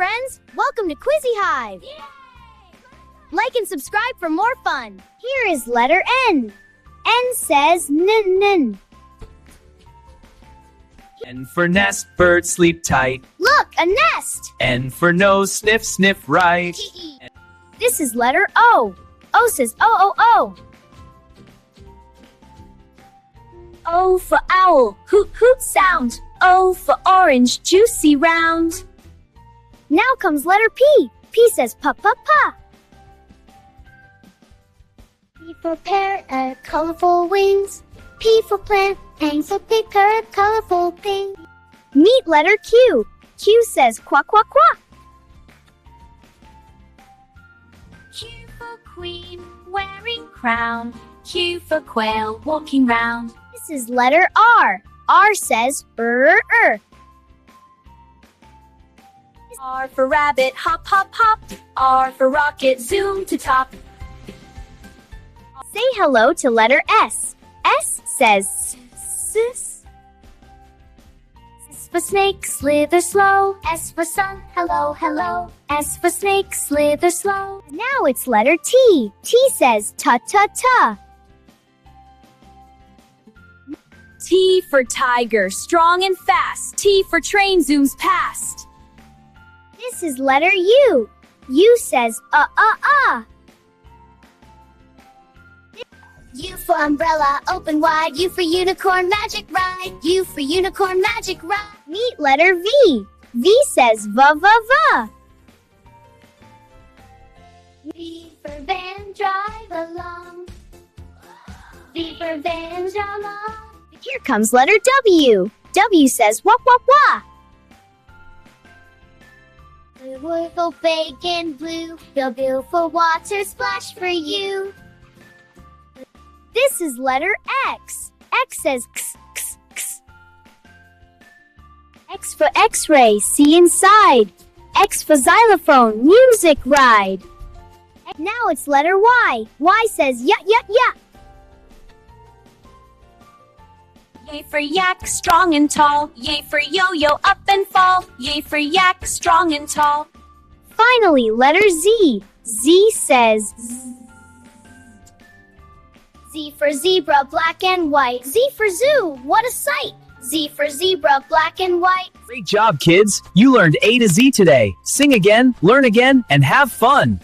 friends! Welcome to Quizzy Hive! Yay! Like and subscribe for more fun! Here is letter N. N says n. N for nest, bird sleep tight. Look, a nest! N for nose, sniff, sniff right. This is letter O. O says O. O for owl, hoot hoot sound. O for orange, juicy round. Now comes letter P. P says pa. P for parrot, colorful wings. P for plant, hangs a picker, colorful thing. Meet letter Q. Q says quack. Q for queen, wearing crown. Q for quail, walking round. This is letter R. R says R for rabbit, hop. R for rocket, zoom to top. Say hello to letter S. S says S. S for snake, slither slow. S for sun, hello. S for snake, slither slow. Now it's letter T. T says ta. T for tiger, strong and fast. T for train, zooms past. This is letter U. U says U for umbrella, open wide. U for unicorn, magic ride. U for unicorn, magic ride. Meet letter V. V says va. V for van, drive along. V for van, drive along. Here comes letter W. W says wah. Blue for bacon, blue. Bill for water, splash for you. This is letter X. X says x. X for X-ray, see inside. X for xylophone, music ride. Now it's letter Y. Y says ya. Yay for yak, strong and tall. Yay for yo-yo, up and fall. Yay for yak, strong and tall. Finally, letter Z. Z says Z for zebra, black and white. Z for zoo, what a sight. Z for zebra, black and white. Great job, kids! You learned A to Z today. Sing again, learn again, and have fun!